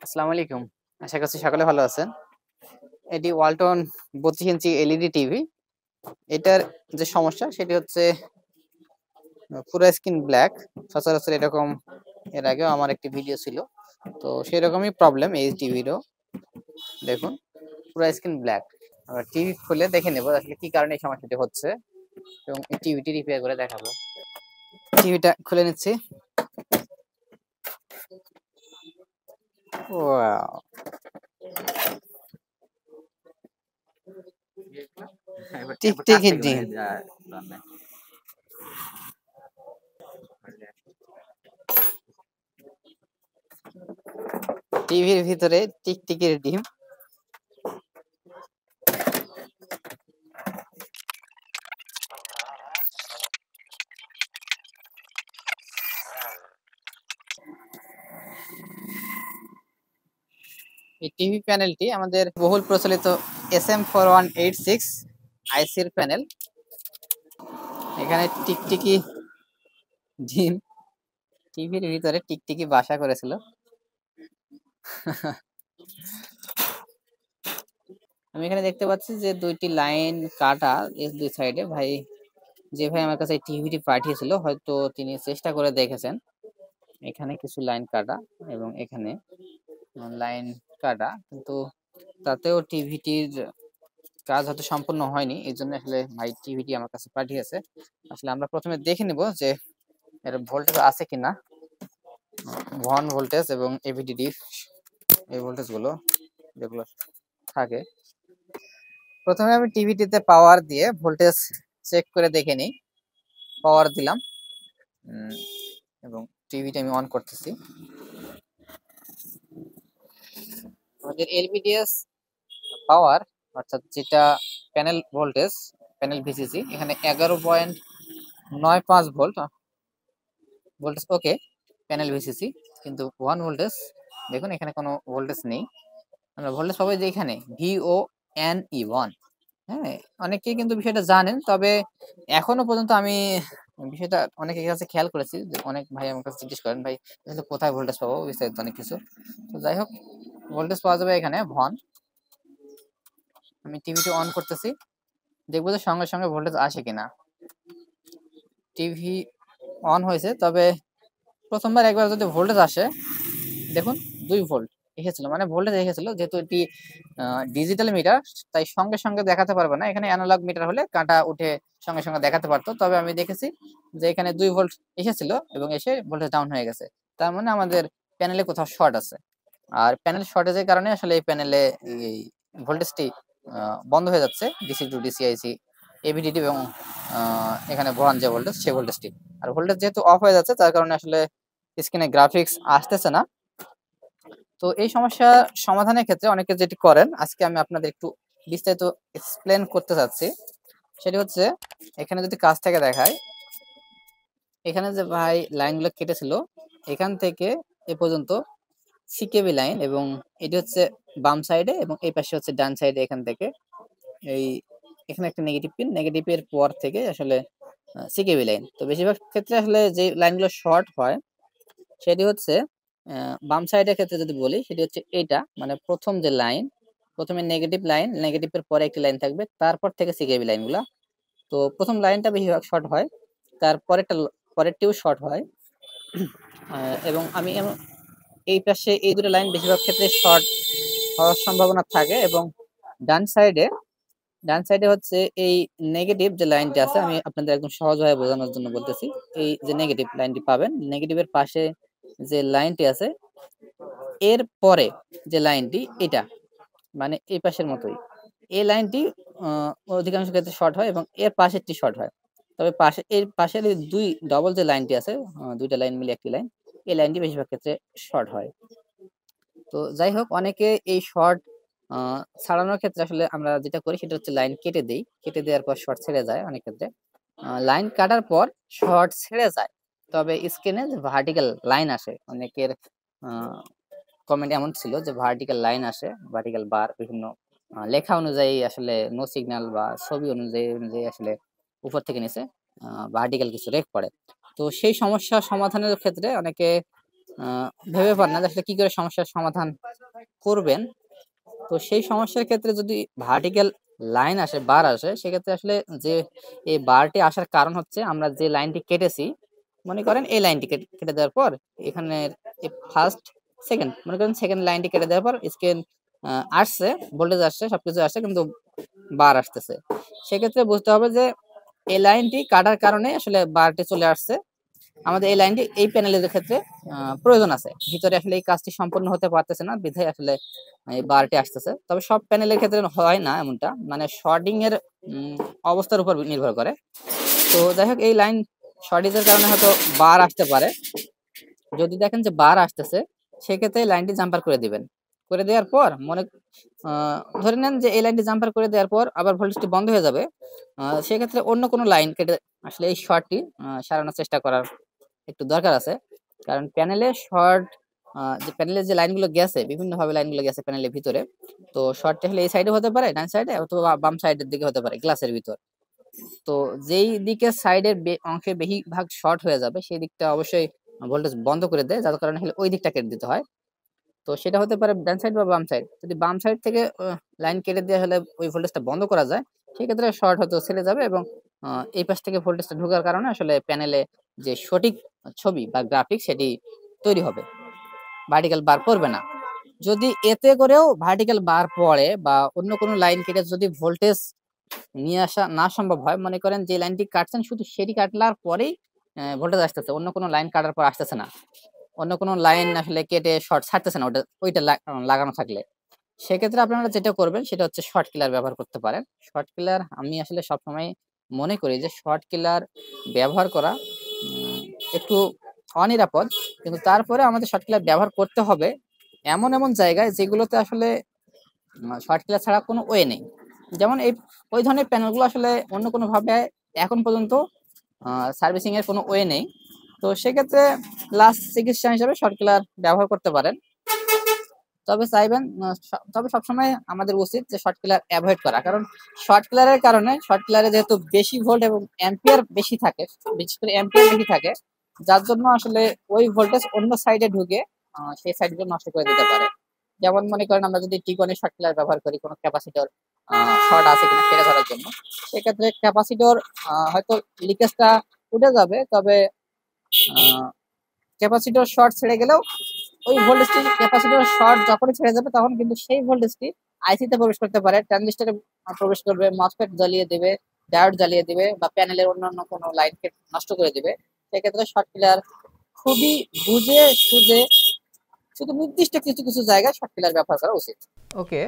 আসসালামু আলাইকুম। আশা করছি সকলে ভালো আছেন। এটি ওয়ালটন 32 ইঞ্চি এলইডি টিভি। এটার যে সমস্যা সেটি হচ্ছে পুরো স্ক্রিন ব্ল্যাক। সচরাচর এরকম এর আগেও আমার একটি ভিডিও ছিল। তো সেরকমই প্রবলেম এই টিভিরও। দেখুন পুরো স্ক্রিন ব্ল্যাক। আবার টিভি খুলে দেখে নেব আসলে কি কারণে এই সমস্যাটি হচ্ছে এবং এই টিভিটি রিপেয়ার করে দেখাবো। টিভিটা খুলে নিচ্ছি। ওয়াও! টিকটিকি ডিম। টিভির ভিতরে টিকটিকির ডিম। এই টিভি প্যানেলটি আমাদের বহুল প্রচলিত SM4186 আইসির প্যানেল। এখানে টিকটিকি ডিম টিভির ভিতরে টিকটিকি বাসা করেছিল। আমি এখানে দেখতে পাচ্ছি যে দুইটি লাইন কাটা এই দুই সাইডে। যে ভাই আমার কাছে এই টিভিটি পাঠিয়েছিল হয়তো তিনি চেষ্টা করে দেখেছেন। এখানে কিছু লাইন কাটা এবং এখানে লাইন কাটা, কিন্তু তাতেও টিভিটির কাজ হয়তো সম্পূর্ণ হয়নি। এই জন্য আসলে ভাই টিভিটি আমার কাছে পাঠিয়েছে। আসলে আমরা প্রথমে দেখে নিব যে এর ভোল্টেজ আছে কিনা। 1 ভোল্টেজ এবং এভিডিডি এই ভোল্টেজ গুলো যেগুলো থাকে। প্রথমে আমি টিভিটিতে পাওয়ার দিয়ে ভোল্টেজ চেক করে দেখে নিই। পাওয়ার দিলাম এবং টিভিটা আমি অন করতেছি। আমাদের এলভিডিএস পাওয়ার অর্থাৎ যেটা প্যানেল ভোল্টেজ, প্যানেল ভিসিসি, এখানে 11.95 ভোল্ট ভোল্টেজ ওকে প্যানেল ভিসিসি, কিন্তু 1 ভোল্টেজ দেখুন এখানে কোনো ভোল্টেজ নেই। আমরা ভোল্টেজ পাবো যে এখানে VONE1। হ্যাঁ, অনেকেই কিন্তু বিষয়টা জানেন, তবে এখনো পর্যন্ত আমি বিষয়টা অনেকের কাছে খেয়াল করেছি যে অনেক ভাই আমার কাছে জিজ্ঞেস করেন, ভাই আসলে কোথায় ভোল্টেজ পাবো, বিস্তারিত অনেক কিছু। তো যাই হোক, ভোল্টেজ পাওয়া যাবে এখানে ভন। আমি টিভিটি অন করতেছি, দেখবো যে সঙ্গে সঙ্গে ভোল্টেজ আসে কিনা। টিভি অন হয়েছে, তবে প্রথমবার একবার যদি ভোল্টেজ আসে, দেখুন 2 ভোল্ট এসেছিল, মানে ভোল্টেজ এসেছিল। যেহেতু এটি ডিজিটাল মিটার, তাই সঙ্গে সঙ্গে দেখাতে পারবে না। এখানে অ্যানালগ মিটার হলে কাঁটা উঠে সঙ্গে সঙ্গে দেখাতে পারতো, তবে আমি দেখেছি যে এখানে 2 ভোল্ট এসেছিল এবং এসে ভোল্টেজ ডাউন হয়ে গেছে। তার মানে আমাদের প্যানেলে কোথাও শর্ট আছে। আর প্যানেল শর্টেজের কারণে আসলে এই প্যানেলে এই ভোল্টেজটি বন্ধ হয়ে যাচ্ছে, ডিসি টু ডিসি আইসি এভিডিডি এবং এখানে ভন যে ভোল্টেজ সেই ভোল্টেজটি। আর ভোল্টেজ যেহেতু অফ হয়ে যাচ্ছে, তার কারণে আসলে স্ক্রিনে গ্রাফিক্স আসতেছে না। তো এই সমস্যা সমাধানের ক্ষেত্রে অনেকে যেটি করেন, আজকে আমি আপনাদের একটু বিস্তারিত এক্সপ্লেন করতে চাচ্ছি। সেটি হচ্ছে, এখানে যদি কাছ থেকে দেখায়, এখানে যে ভাই লাইনগুলো কেটেছিল এখান থেকে এ পর্যন্ত সিকেবি লাইন, এবং এটি হচ্ছে বাম সাইডে এবং এই পাশে হচ্ছে ডান সাইডে। এখান থেকে এই এখানে একটা নেগেটিভ পিন, নেগেটিভের পর থেকে আসলে সিকেবি লাইন। তো বেশিরভাগ ক্ষেত্রে আসলে যে লাইনগুলো শর্ট হয় সেটি হচ্ছে বাম সাইডের ক্ষেত্রে যদি বলি, সেটি হচ্ছে এটা, মানে প্রথম যে লাইন, প্রথমে নেগেটিভ লাইন, নেগেটিভের পরে একটি লাইন থাকবে, তারপর থেকে সিকেবি লাইনগুলা। তো প্রথম লাইনটা বেশিরভাগ শর্ট হয়, তারপরেরটা পরেরটিও শর্ট হয়। এবং আমি এই পাশে এই দুটো লাইন বেশিরভাগ ক্ষেত্রে শর্ট হওয়ার সম্ভাবনা থাকে। এবং ডান সাইডে ডান সাইডে হচ্ছে এই নেগেটিভ যে লাইনটি আছে, আমি আপনাদের একদম সহজভাবে বোঝানোর জন্য বলতেছি। এই যে নেগেটিভ লাইনটি পাবেন, নেগেটিভের পাশে যে লাইনটি আছে এর পরে যে লাইনটি, এটা মানে এই পাশের মতোই এই লাইনটি অধিকাংশ ক্ষেত্রে শর্ট হয় এবং এর পাশেরটি শর্ট হয়। তবে এর পাশের দুই ডবল যে লাইনটি আছে, দুইটা লাইন মিলে একটি লাইন, এই লাইনটি বেশিরভাগ ক্ষেত্রে শর্ট হয়। তো যাই হোক, অনেকে এই শর্ট ছাড়ানোর ক্ষেত্রে আসলে আমরা যেটা করি সেটা হচ্ছে লাইন কেটে দেই, কেটে দেওয়ার পর শর্ট ছেড়ে যায়। অনেক ক্ষেত্রে লাইন কাটার পর শর্ট ছেড়ে যায়, তবে স্ক্রিনে যে ভার্টিক্যাল লাইন আসে, অনেকের কমেন্ট এমন ছিল যে ভার্টিক্যাল লাইন আসে, ভার্টিক্যাল বার বিভিন্ন লেখা অনুযায়ী আসলে নো সিগন্যাল বা ছবি অনুযায়ী অনুযায়ী আসলে উপর থেকে নিচে ভার্টিক্যাল কিছু রেখ পড়ে। তো সেই সমস্যা সমাধানের ক্ষেত্রে অনেকে ভেবে পান না যে আসলে কি করে সমস্যার সমাধান করবেন। তো সেই সমস্যার ক্ষেত্রে যদি ভার্টিক্যাল লাইন আসে, বার আসে, সেক্ষেত্রে আসলে যে এই বারটি আসার কারণ হচ্ছে আমরা যে লাইনটি কেটেছি, মনে করেন এই লাইনটি কেটে দেওয়ার পর এখানের ফার্স্ট সেকেন্ড, মনে করেন সেকেন্ড লাইনটি কেটে দেওয়ার পর স্ক্রিন আসছে, ভোল্টেজ আসছে, সবকিছু আসছে, কিন্তু বার আসতেছে। সেক্ষেত্রে বুঝতে হবে যে এই লাইনটি কাটার কারণে আসলে বারটি চলে আসছে। আমাদের এই লাইনটি এই প্যানেলের ক্ষেত্রে প্রয়োজন আছে, ভিতরে আসলে এই কাজটি সম্পূর্ণ হতে পারতেছে না, বিধায় আসলে এই বারটি আসতেছে। তবে সব প্যানেলের ক্ষেত্রে হয় না এমনটা, মানে শর্টিং এর অবস্থার উপর নির্ভর করে। তো যাই হোক, এই লাইন শর্টেজ এর কারণে হয়তো বার আসতে পারে। যদি দেখেন যে বার আসতেছে, সেক্ষেত্রে লাইনটি জাম্পার করে দিবেন। করে দেওয়ার পর ধরে নেন যে এই লাইনটি জাম্পার করে দেওয়ার পর আবার ভোল্টেজটি বন্ধ হয়ে যাবে। সেক্ষেত্রে অন্য কোনো লাইন কেটে আসলে এই শর্টটি সারানোর চেষ্টা করার একটু দরকার আছে। কারণ প্যানেলে শর্ট, যে প্যানেলের যে লাইনগুলো গেছে, বিভিন্নভাবে লাইনগুলো গেছে প্যানেলের ভিতরে। তো শর্টটা হলে এই সাইডে হতে পারে, ডান সাইডে, অথবা বাম সাইডের দিকে হতে পারে, গ্লাসের ভিতর। তো যেই দিকে সাইডের অংশে বেশিরভাগ শর্ট হয়ে যাবে, সেই দিকটা অবশ্যই ভোল্টেজ বন্ধ করে দেয়, যার কারণে হলে ওই দিকটা কেটে দিতে হয়। তো সেটা হতে পারে ডান সাইড বা বাম সাইড। যদি বাম সাইড থেকে লাইন কেটে দিয়ে হলে ওই ভোল্টেজটা বন্ধ করা যায়, সেক্ষেত্রে শর্ট হয়তো ছেড়ে যাবে, এবং এই পাশ থেকে ভোল্টেজটা ঢোকার কারণে আসলে প্যানেলে যে সঠিক ছবি বা গ্রাফিক সেটি তৈরি হবে, ভার্টিক্যাল বার পড়বে না। যদি এতে করেও ভার্টিক্যাল বার পড়ে বা অন্য কোনো লাইন কেটে যদি ভোল্টেজ নিয়ে আসা না সম্ভব হয়, মনে করেন যে লাইনটি কাটছেন শুধু সেটি কাটলার পরেই ভোল্টেজ আসতেছে, অন্য কোনো লাইন কাটার পর আসতেছে না, অন্য কোনো লাইন আসলে কেটে শর্ট ছাড়তেছে না, ওইটা লাগানো থাকলে, সেক্ষেত্রে আপনারা যেটা করবেন সেটা হচ্ছে শর্ট কিলার ব্যবহার করতে পারেন। শর্ট কিলার আমি আসলে সবসময় মনে করি যে শর্ট কিলার ব্যবহার করা একটু অনিরাপদ, কিন্তু তারপরে আমাদের শর্ট কিলার ব্যবহার করতে হবে এমন এমন জায়গায় যেগুলোতে আসলে শর্ট কিলার ছাড়া কোনো ওয়ে নেই। যেমন ওই ধরনের প্যানেলগুলো আসলে অন্য কোনো ভাবে এখন পর্যন্ত সার্ভিসিং এর কোনো ওয়ে নেই। তো সেক্ষেত্রে লাস্ট চিকিৎসা হিসেবে শর্ট কিলার ব্যবহার করতে পারেন। তবে চাইবেন, তবে সবসময় আমাদের উচিত যে শর্ট কিলার অ্যাভয়েড করা, কারণ শর্ট কিলারের কারণে, শর্ট কিলারে যেহেতু বেশি ভোল্ট এবং অ্যাম্পিয়ার বেশি থাকে, বিশেষ করে অ্যাম্পিয়ার বেশি থাকে, যার জন্য আসলে ওই ভোল্টেজ অন্য সাইডে ঢুকে সেই সাইডগুলো নষ্ট করে দিতে পারে। যেমন মনে করেন আমরা যদি টিকনের শর্ট কিলার ব্যবহার করি কোনো ক্যাপাসিটর শর্ট আছে কিনা সেটা ধরার জন্য, সেক্ষেত্রে ক্যাপাসিটর হয়তো লিকেজটা উঠে যাবে, তবে ক্যাপাসিটর শর্ট ছেড়ে গেলেও ওই ভোল্টেজটি, ক্যাপাসিটর শর্ট যখনই ছেড়ে যাবে তখন কিন্তু সেই ভোল্টেজটি আইসিতে প্রবেশ করতে পারে, ট্রানজিস্টরে প্রবেশ করবে, মসফেট জ্বালিয়ে দিবে, ডায়োড জ্বালিয়ে দিবে, বা প্যানেলের অন্যান্য কোনো লাইনকে নষ্ট করে দিবে। সেক্ষেত্রে শর্ট কিলার খুবই বুঝে সুঝে শুধু নির্দিষ্ট কিছু কিছু জায়গায় শর্ট কিলার ব্যবহার করা উচিত। ওকে,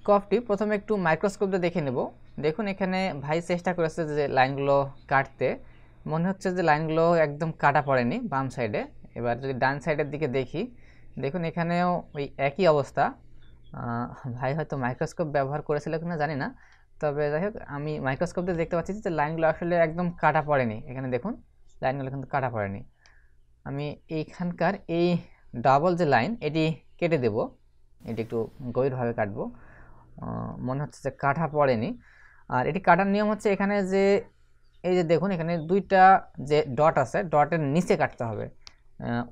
কফটি প্রথমে একটু মাইক্রোস্কোপ দিয়ে দেখে নেব। দেখুন এখানে ভাই চেষ্টা করেছে যে লাইনগুলো কাটতে, মনে হচ্ছে যে লাইনগুলো একদম কাটা পড়েনি বাম সাইডে। এবার যদি ডান সাইডের দিকে দেখি, দেখুন এখানেও ওই একই অবস্থা। ভাই হয়তো মাইক্রোস্কোপ ব্যবহার করেছিল কিনা জানি না, তবে যাই হোক আমি মাইক্রোস্কোপ দিয়ে দেখতে পাচ্ছি যে লাইনগুলো আসলে একদম কাটা পড়েনি। এখানে দেখুন লাইনগুলো কিন্তু কাটা পড়েনি। আমি এইখানকার এই ডাবল যে লাইন এটি কেটে দেব, এটি একটু গভীরভাবে কাটবো। মনে হচ্ছে যে কাটা পড়েনি। আর এটি কাটার নিয়ম হচ্ছে এখানে যে এই যে দেখুন এখানে দুইটা যে ডট আছে, ডটের নিচে কাটতে হবে,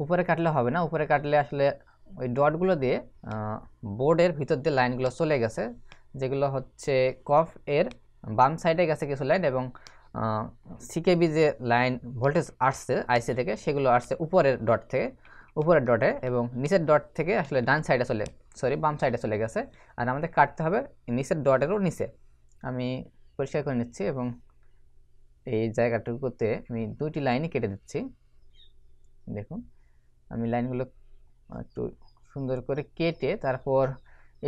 উপরে কাটলে হবে না। উপরে কাটলে আসলে ওই ডটগুলো দিয়ে বোর্ডের ভিতর দিয়ে লাইনগুলো চলে গেছে, যেগুলো হচ্ছে কফ এর বাম সাইডে গেছে কিছু লাইন, এবং সিকেবি যে লাইন ভোল্টেজ আসছে আইসি থেকে সেগুলো আসছে উপরের ডট থেকে, উপরের ডটে, এবং নিচের ডট থেকে আসলে ডান সাইডে বাম সাইডে চলে গেছে। আর আমাদের কাটতে হবে নিচের ডটেরও নিচে। আমি পরিষ্কার করে নিচ্ছি এবং এই জায়গাটুকুতে আমি দুইটি লাইনই কেটে দিচ্ছি। দেখুন আমি লাইনগুলো একটু সুন্দর করে কেটে তারপর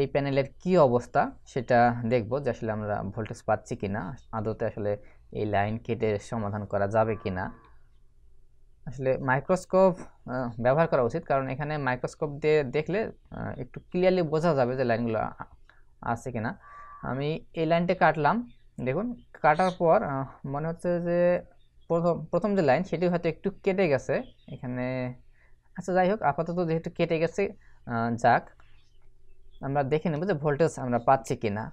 এই প্যানেলের কি অবস্থা সেটা দেখব, যে আসলে আমরা ভোল্টেজ পাচ্ছি কিনা, আদতে আসলে এই লাইন কেটে সমাধান করা যাবে কিনা। আসলে মাইক্রোস্কোপ ব্যবহার করা উচিত, কারণ এখানে মাইক্রোস্কোপ দিয়ে দেখলে একটু ক্লিয়ারলি বোঝা যাবে যে লাইনগুলো আছে কিনা। আমি এই লাইনটা কাটলাম, দেখুন কাটার পর মনে হচ্ছে যে প্রথম যে লাইন সেটি হয়তো একটু কেটে গেছে এখানে। আচ্ছা যাই হোক, আপাতত যেহেতু কেটে গেছে, যাক, আমরা দেখে নেব যে ভোল্টেজ আমরা পাচ্ছি কিনা।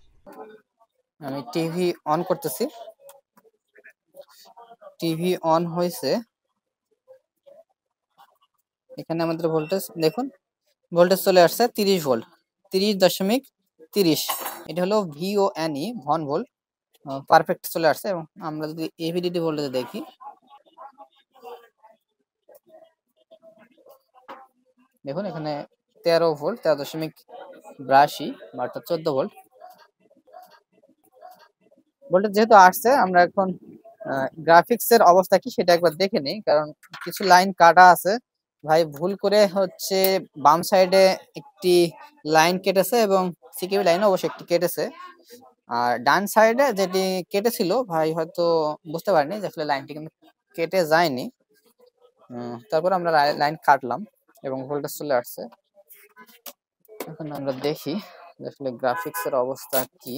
আমি টিভি অন করতেছি, টিভি অন হয়েছে। এখানে আমাদের ভোল্টেজ দেখুন, ভোল্টেজ চলে আসছে 30 ভোল্ট, 30.30। এটা হলো VONE, ভন ভোল্ট, পারফেক্ট চলে আসছে। এবং আমরা যদি এভিডিডি ভোল্টেজ দেখি, দেখুন এখানে 13 ভোল্ট, 13.82 বা 14 ভোল্ট ভোল্টেজ যেহেতু আসছে। আমরা এখন গ্রাফিক্স এর অবস্থা কি সেটা একবার দেখে নিই, কারণ কিছু লাইন কাটা আছে। ভাই ভুল করে হচ্ছে বাম সাইডে একটি লাইন কেটেছে এবং সিকিউর লাইন অবশ্যই একটি কেটেছে। আর ডান সাইডে যেটি কেটেছিল ভাই হয়তো বুঝতে পারিনি যে আসলে লাইনটি কিন্তু কেটে যায়নি। তারপর আমরা লাইন কাটলাম এবং ভোল্টেজ চলে আসছে। এখন আমরা দেখি যে আসলে গ্রাফিক্স এর অবস্থা কি।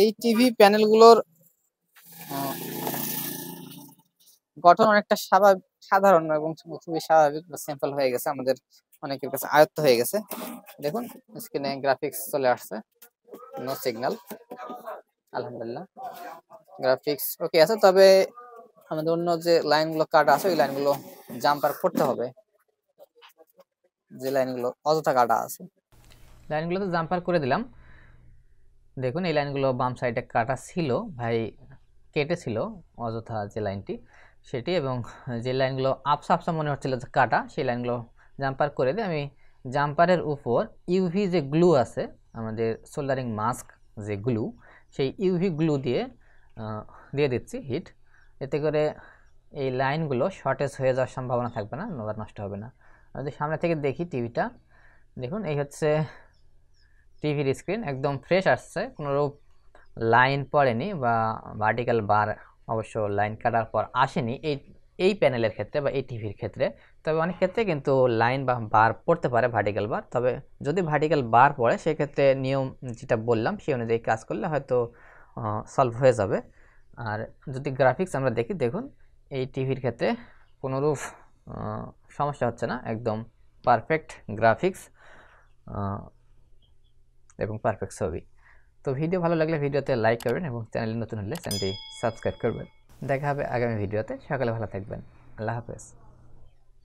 এই টিভি প্যানেলগুলোর গঠন অনেকটা সাধারণ এবং খুবই স্বাভাবিক বা সিম্পল হয়ে গেছে, আমাদের অনেকের কাছে আয়ত্ত হয়ে গেছে। দেখুন স্ক্রিনে গ্রাফিক্স চলে আসছে, নো সিগন্যাল, আলহামদুলিল্লাহ গ্রাফিক্স ওকে আছে। তবে আমাদের অন্য যে লাইনগুলো কাটা আছে ওই লাইনগুলো জাম্পার করতে হবে, যে লাইনগুলো অযথা কাটা আছে। লাইনগুলো তো জাম্পার করে দিলাম। দেখুন এই লাইনগুলো বাম সাইডে কাটা ছিল, ভাই কেটেছিল অযথা যে লাইনটি সেটি, এবং যে লাইনগুলো আপসা আপসা মনে হচ্ছিল যে কাটা, সেই লাইনগুলো জাম্পার করে দিয়ে আমি জাম্পারের উপর ইউভি যে গ্লু আছে, আমাদের সোল্ডারিং মাস্ক যে গ্লু, সেই ইউভি গ্লু দিয়ে দিচ্ছি হিট। এতে করে এই লাইনগুলো শর্টেজ হয়ে যাওয়ার সম্ভাবনা থাকবে না, নষ্ট হবে না। যদি সামনে থেকে দেখি টিভিটা, দেখুন এই হচ্ছে টিভির স্ক্রিন, একদম ফ্রেশ আসছে, কোনোরূপ লাইন পড়েনি বা ভার্টিক্যাল বার অবশ্য লাইন কাটার পর আসেনি এই প্যানেলের ক্ষেত্রে বা এই টিভির ক্ষেত্রে। তবে অনেক ক্ষেত্রে কিন্তু লাইন বা বার পড়তে পারে, ভার্টিক্যাল বার। তবে যদি ভার্টিক্যাল বার পড়ে সেক্ষেত্রে নিয়ম যেটা বললাম সেই অনুযায়ী কাজ করলে হয়তো সলভ হয়ে যাবে। আর যদি গ্রাফিক্স আমরা দেখি, দেখুন এই টিভির ক্ষেত্রে কোনোরূপ সমস্যা হচ্ছে না, একদম পারফেক্ট গ্রাফিক্স এবং পারফেক্ট ছবি। তো ভিডিও ভালো লাগলে ভিডিওতে লাইক করবেন এবং চ্যানেলে নতুন হলে চ্যানেলটি সাবস্ক্রাইব করবেন। দেখা হবে আগামী ভিডিওতে। সকালে ভালো থাকবেন। আল্লাহ হাফেজ।